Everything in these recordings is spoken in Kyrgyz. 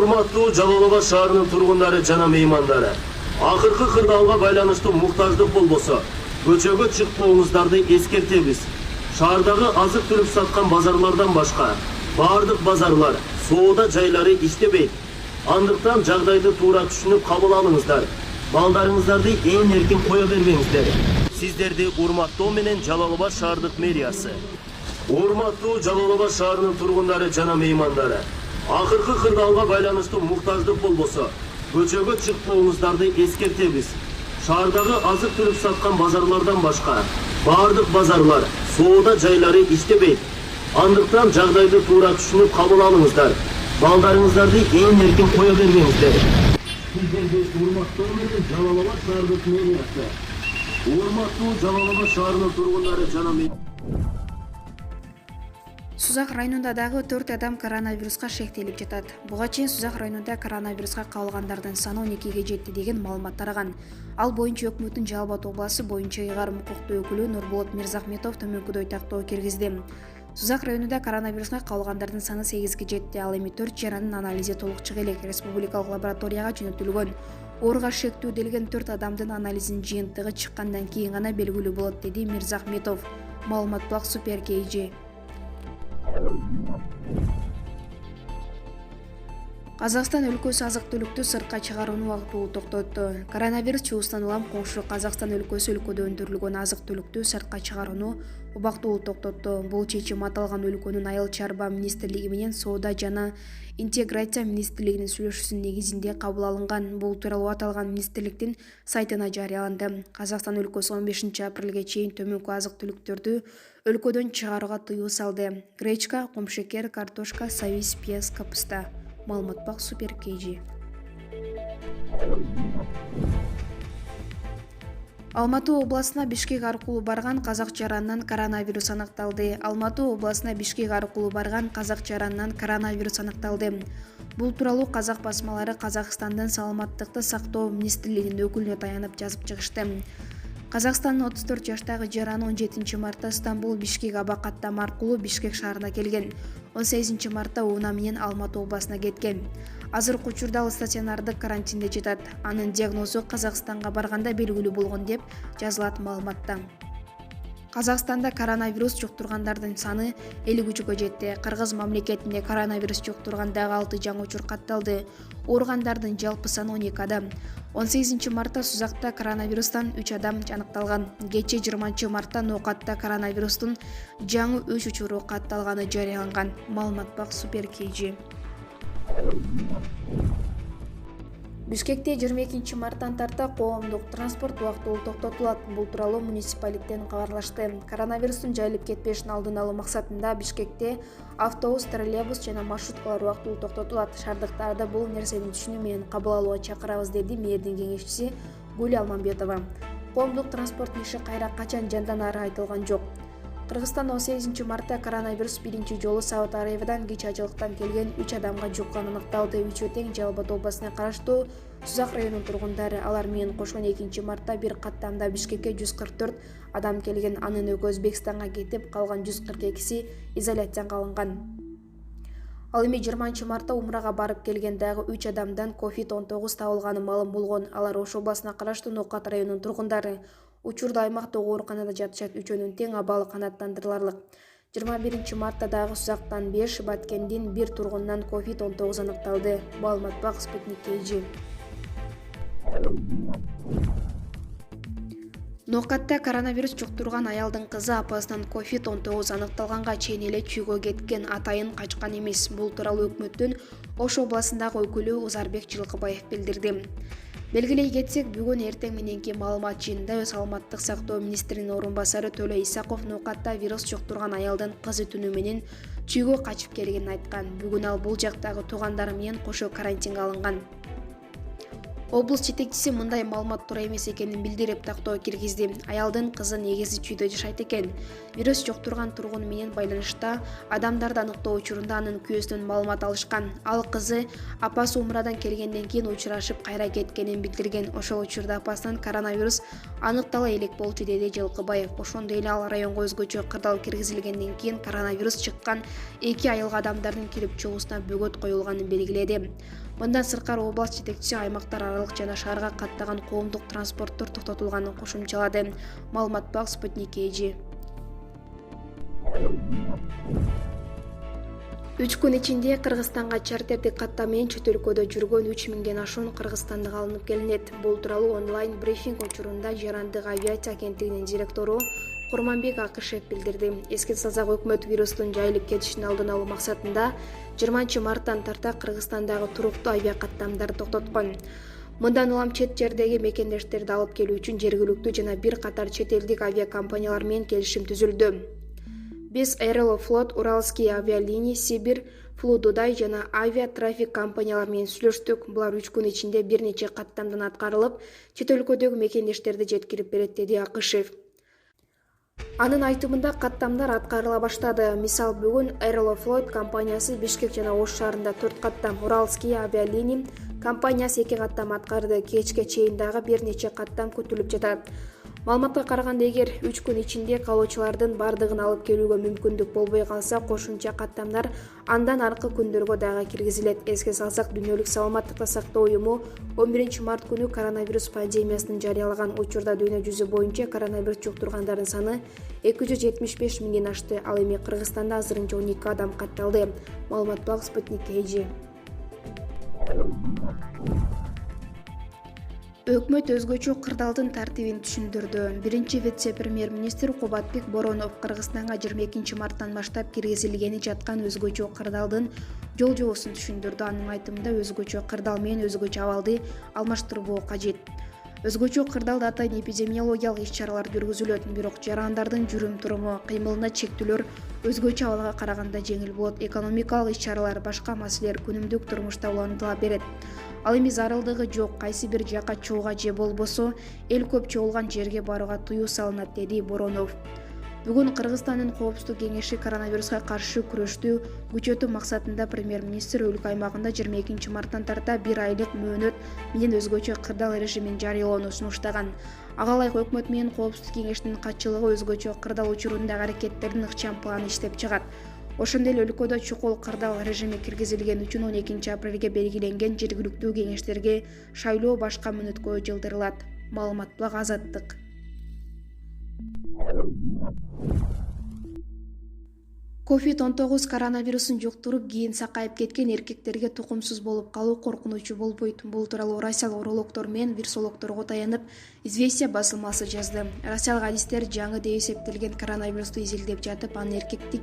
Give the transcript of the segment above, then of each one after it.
Урматтуу Жалал Абад шаарынын тургундары жана меймандары, акыркы кырдаалга байланыштуу муктаждык болбосо, көчөгө чыкпооңуздарды эскертебиз. Шаардагы азык-түлүк саткан базарлардан башка баардык базарлар, соода жайлары иштебейт. Андыктан жагдайды туура түшүнүп кабыл алыңыздар. Балдарыңыздарды эң эркин кое бербеңиздер. Сиздерди урматтоо менен Жалал Абад шаардык мэриясы. Урматтуу Жалал Абад шаарынын тургундары жана меймандары, акыркы кырдаалга байланыштуу муктаждык болбосо, көчөгө чыкпооңуздарды эскертебиз. Шаардагы азык-түлүк саткан базарлардан башка баардык базарлар, соода жайлары иштебейт. Андыктан жагдайды туура түшүнүп кабыл алыңыздар. Балдарыңыздарды эң эркин кое бербеңиздер. Сиздерди урматтоо менен Жалал Абад шаардык мэриясы. Урматтуу Жалал Абад шаарынын тургундары жана Сузак районунда дагы 4 адам коронавируска шектелип жатат. Буга чейин Сузак районунда коронавируска кабылгандардын саны 12ге жетти деген маалымат тараган. Ал боюнча өкмөттүн Жалал Абад областы боюнча ыйгарым укуктуу өкүлү Нурболот Мирзахметов төмөнкүдөй тактоо киргизди. Сузак районунда коронавируска кабылгандардын саны 8ге жетти. Ал эми 4 жаранын анализи толук чыга элек. Республикалык лабораторияга жөнөтүлгөн. Ооруга шектүү делген 4 адамдын анализинин жыйынтыгы чыккандан кийин гана белгилүү болот, деди Мирзахметов. Маалымат Булак Супер KG. Казакстан өлкөсү азык-түлүктү сыртка чыгарууну убактылуу токтотту. Коронавирус чугусунан улам коңшу Казакстан өлкөсү өлкөдө өндүрүлгөн азык-түлүктү сыртка чыгарууну убактылуу токтотту. Бул чечим аталган өлкөнүн Айыл чарба министрлиги менен Соода жана интеграция министрлигинин сүйлөшүүсүнүн негизинде кабыл алынган. Бул тууралуу аталган министрликтин сайтына жарыяланды. Казакстан өлкөсү 15 апрелге чейин төмөнкү азык-түлүктөрдү өлкөдөн чыгарууга тыюу салды. Гречка, комшекер, картошка, сабиз, пияз, капуста. Маалымат Бак Супер KG. Алматы областына Бишкек аркылуу барган казак жаранынан коронавирус аныкталды. Алматы областына Бишкек аркылуу барган казак жаранынан коронавирус аныкталды. Бул тууралуу казак басмалары Казакстандын саламаттыкты сактоо министрлигинин өкүлүнө таянып жазып чыгышты. Казакстандын 34 жаштагы жараны 17 мартта Стамбул Бишкек аба каттама аркылуу Бишкек шаарына келген. 18 мартта унаа менен Алматы областына кеткен. Азыркы учурда ал стационардык карантинде жатат. Анын диагнозу Казакстанга барганда белгилүү болгон деп жазылат маалыматта. Казакстанда коронавирус жуктургандардын саны 53-гө жетти. Кыргыз мамлекетинде коронавирус жуктурган дагы 6 жаңы учур катталды. Ооругандардын жалпы саны 12 адам. 18 мартта Сузакта коронавирустан 3 адам аныкталган. Кечээ 20 мартта Ноокатта коронавирустун жаңы 3 учуру катталганы жарыяланган. Маалымат Бак Супер KG. Бишкекте 22 марттан тарта коомдук транспорт убактылуу токтотулат. Бул тууралуу муниципалиттен кабарлашты. Коронавирустун жайылып кетпешин алдын алуу максатында Бишкекте автобус, троллейбус жана маршруткалар убактылуу токтотулат. Шаардыктарды бул нерсени түшүнүү менен кабыл алууга чакырабыз, деди мэрдин кеңешчиси Гүл Алмамбетова. Коомдук спорттун иши кайра качан жанданары айтылган жок. Кыргызстанда 18 мартта коронавирус биринчи жолу Сауд Арабиядан кич ажылыктан келген 3 адамга жукканы аныкталды. Үчөө тең Жалал Абад областына караштуу Сузак районунун тургундары. Алар менен кошон 2 мартта бир каттамда Бишкекке 144 адам келген. Анын экөө Өзбекстанга кетип, калган 142си изоляцияга алынган. Ал эми 20 мартта Умрага барып келген дагы 3 адамдан COVID-19 табылганы маалым болгон. Алар Ош областына караштуу Ноокат районунун тургундары. Учурда аймактагы ооруканада жатышат. Үчөөнүн тең абалы канааттандырыларлык. 21 мартта дагы Сузактан 5, Баткендин 1 тургунунан COVID-19 аныкталды. Маалымат Бак Спутник KG. Ноокатта коронавирус жуктурган аялдын кызы апасынан COVID-19 аныкталганга чейин эле чүйгө кеткен, атайын качкан эмес. Бул тууралуу өкмөттүн Ош областындагы өкүлү Узарбек Жылкыбаев билдирди. Белгилей кетсек, бүгүн эртең мененки маалымат жыйынында саламаттык сактоо министринин орун басары Төлө Исаков Ноокатта вирус жуктурган аялдын кызы түнү менен чүйгө качып келгенин айткан. Бүгүн ал бул жактагы туугандары менен кошо карантинге алынган. Облус жетекчиси мындай маалымат туура эмес экенин билдирип тактоо киргизди. Аялдын кызы негизи чүйдө жашайт экен. Вирус жуктурган тургун менен байланышта адамдарды аныктоо учурунда анын күйөөсүнөн маалымат алышкан. Ал кызы апасы Умрадан келгенден кийин учурашып кайра кеткенин билдирген. Ошол учурда апасынан коронавирус аныктала элек болчу, деди Жылкыбаев. Ошондой эле ал районго өзгөчө кырдаал киргизилгенден кийин коронавирус чыккан 2 айылга адамдардын кирип чыгуусуна бөгөт коюлганын белгиледи. Мындан сырткары область жетекчиси аймактар аралык жана шаарга каттаган коомдук транспорттор токтотулганын кошумчалады. Маалымат бак Спутник KG. 3 күн ичинде Кыргызстанга чартердик каттам менен чет өлкөдө жүргөн 3000ден ашуун кыргызстандык алынып келинет. Бул тууралуу онлайн брифинг учурунда Жарандык авиация агенттигинин директору Курманбек Акышев билдирди. Эске салсак, өкмөт вирустун жайылып кетишин алдын алуу максатында 20 марттан тарта Кыргызстандагы туруктуу авиакаттамдарды токтоткон. Мындан улам чет жердеги мекендештерди алып келүү үчүн жергиликтүү жана бир катар чет элдик авиакомпаниялар менен келишим түзүлдү. Биз Аэрофлот, Уральские авиалинии, Сибирь, Флудудай жана авиатрафик компаниялар менен сүйлөштүк. Булар 3 күн ичинде бир нече каттамдан аткарылып, чет өлкөдөгү мекендештерди жеткирип берет, деди Акышев. Анын айтымында каттамдар аткарыла баштады. Мисалы, бүгүн Аэрофлот компаниясы Бишкек жана Ош шаарында 4 каттам, Уральские авиалинии компаниясы 2 каттам аткарды. Кечке чейин дагы бир нече каттам күтүлүп жатат. Маалыматка караганда, эгер 3 күн ичинде калоочулардын бардыгын алып келүүгө мүмкүндүк болбой калса, кошумча каттамдар андан аркы күндөргө дагы киргизилет. Эске салсак, Дүйнөлүк саламаттыкты сактоо уюму 11 март күнү коронавирус пандемиясын жарыялаган. Учурда дүйнө жүзү боюнча коронавирус жуктургандардын саны 275 миңден ашты. Ал эми Кыргызстанда азырынча 12 адам катталды. Маалымат бак Спутник KG. Өкмөт өзгөчө кырдаалдын тартибин түшүндүрдү. Биринчи вице-премьер-министр Кубатбек Боронов Кыргызстанга 22 марттан баштап киргизилгени жаткан өзгөчө кырдаалдын жол жобосун түшүндүрдү. Анын айтымында, өзгөчө кырдаал менен өзгөчө абалды алмаштырбоо кажет. Өзгөчө кырдаалда атайын эпидемиологиялык иш-чаралар жүргүзүлөт, бирок жарандардын жүрүм-туруму, кыймылына чектөөлөр өзгөчө абалга караганда жеңил болот. Экономикалык иш-чаралар, башка маселелер күнүмдүк турмушта улантыла берет. Ал эми зарылдыгы жок, кайсы бир жакка чууга же болбосо эл көп чогулган жерге барууга тыюу салынат, деди Боронов. Бүгүн Кыргызстандын Коопсуздук кеңеши коронавируска каршы күрөштү күчөтүү максатында премьер-министр өлкө аймагында 22 марттан тарта 1 айлык мөөнөт менен өзгөчө кырдаал режимин жарыялоону сунуштаган. Ага ылайык өкмөт менен Коопсуздук кеңешинин катчылыгы өзгөчө кырдаал учурундагы аракеттердин ыкчам планын иштеп чыгат. Ошондой эле өлкөдө чукул кырдаал режими киргизилген үчүн 12 апрелге белгиленген жергиликтүү кеңештерге шайлоо башка мөөнөткө жылдырылат. Маалымат бак Азаттык. COVID-19 коронавирусын жуктуруп кийин сакайып кеткен эркектерге тукумсуз болуп калуу коркунучу болбойт. Бул тууралуу россиялык урологдор менен вирусологдорго таянып Известия басылмасы жазды. Россиялык адистер жаңы деп эсептелген коронавирусту изилдеп жатып, анын эркектик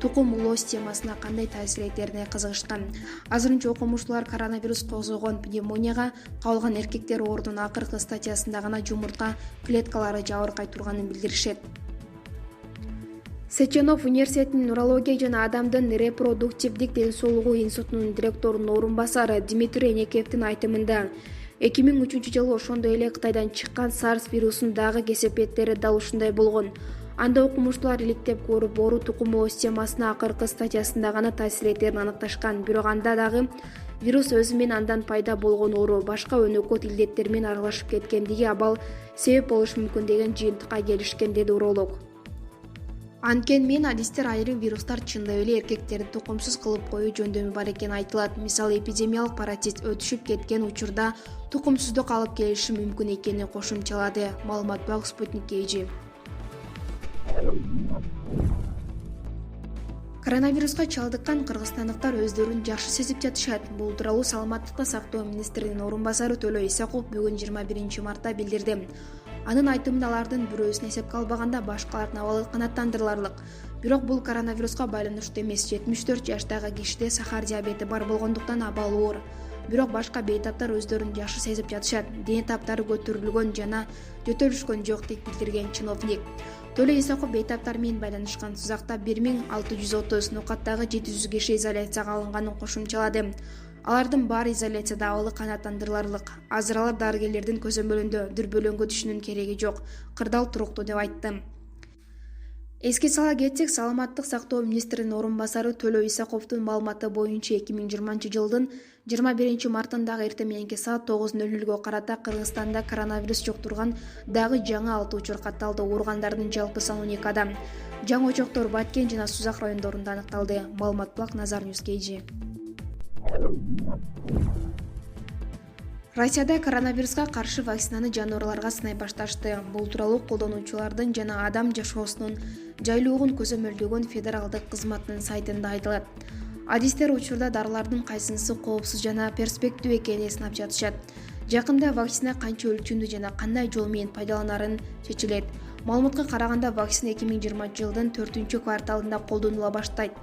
тукум улоо системасына кандай таасир этерине кызыгышкан. Азырынча окумуштуулар коронавирус козгогон пневмонияга кабылган эркектер оорунун акыркы стадиясында гана жумуртка клеткалары жабыркай турганын билдиришет. Сеченов университетинин урология жана адамдын репродуктивдик ден соолугу институтунун директорунун орун басары Дмитрий Некеевдин айтымында, 2003-жылы ошондой эле Кытайдан чыккан SARS вирусунун дагы кесепеттери дал ушундай болгон. Анда окумуштуулар иликтеп көрүп, оору тукум улоо системасына акыркы стадиясында гана таасир этерин аныкташкан. Бирок анда дагы вирус өзү менен андан пайда болгон оору башка өнөкөт илдеттер менен аралашып кеткендиги абал себеп болушу мүмкүн деген жыйынтыкка келишкен, деди уролог. Анткени адистер айрым вирустар чындап эле эркектерди тукумсуз кылып коюу жөндөмү бар экени айтылат. Мисалы, эпидемиялык паротит өтүшүп кеткен учурда тукумсуздук алып келиши мүмкүн экенин кошумчалады. Маалымат бак Спутник KG. Коронавируска чалдыккан кыргызстандыктар өздөрүн жакшы сезип жатышат. Бул тууралуу саламаттыкты сактоо министринин орун басары Төлө Исаков бүгүн 21 мартта билдирди. Анын айтымында, алардын бирөөсүн эсепке албаганда башкалардын абалы канааттандырыларлык. Бирок бул коронавируска байланыштуу эмес. 74 жаштагы кишиде сахар диабети бар болгондуктан абалы оор. Бирок башка бейтаптар өздөрүн жакшы сезип жатышат. Дене таптары көтөрүлгөн жана жөтөлүшкөн жок, деп билдирген чиновник. Төлө Исаков бейтаптар менен байланышкан Сузакта 1630, Нукаттагы 700 киши изоляцияга алынганын кошумчалады. Алардын баары изоляцияда, абалы канааттандырыларлык. Азыр алар дарыгерлердин көзөмөлүндө, дүрбөлөңгө түшүүнүн кереги жок. Кырдаал туруктуу, деп айтты. Эске сала кетсек, саламаттык сактоо министринин орун басары Төлө Исаковдун маалыматы боюнча 2020 жылдын 21 мартындагы эртең мененки саат 9:00 карата Кыргызстанда коронавирус жуктурган дагы жаңы 6 учур катталды. Ооругандардын жалпы саны 12 адам. Жаңы очоктор Баткен жана Сузак райондорунда аныкталды. Маалымат бак Назар News KG. Россияда коронавируска каршы вакцинаны жануарларга сынай башташты. Бул тууралуу колдонуучулардын жана адам жашоосунун жайлуулугун көзөмөлдөгөн федералдык кызматтын сайтында айтылат. Адистер учурда дарылардын кайсынысы коопсуз жана перспектив экенин сынап жатышат. Жакында вакцина канча өлчөмдүү жана кандай жол менен пайдаланарын чечилет. Маалыматка караганда вакцина 2020-жылдын 4-кварталында колдонула баштайт.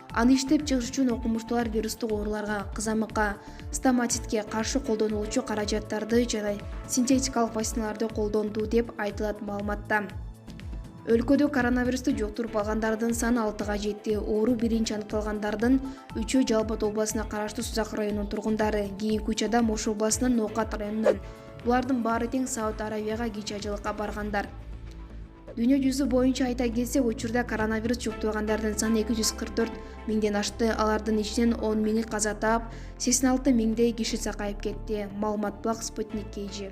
Аны иштеп чыгыш үчүн окумуштуулар вирустук ооруларга, кызамыкка, стоматитке каршы колдонулуучу каражаттарды жана синтетикалык вакциналарды колдонду деп айтылат маалыматта. Өлкөдө коронавирусту жуктуруп алгандардын саны 6-га жетти. Оору биринчи аныкталгандардын 3-өө Жалал-Абад областына караштуу Сузак районунун тургундары, кийинки 3 адам Ош областынын Ноокат районунан. Булардын баары тең Сауд Аравияга кичажылыкка баргандар. Дүйнө жүзү боюнча айта келсек, учурда коронавирус жуктургандардын саны 244 миңден ашты. Алардын ичинен 10 миңи каза таап, 86 миңдей киши сакайып кетти. Маалымат Блак Спутник KG.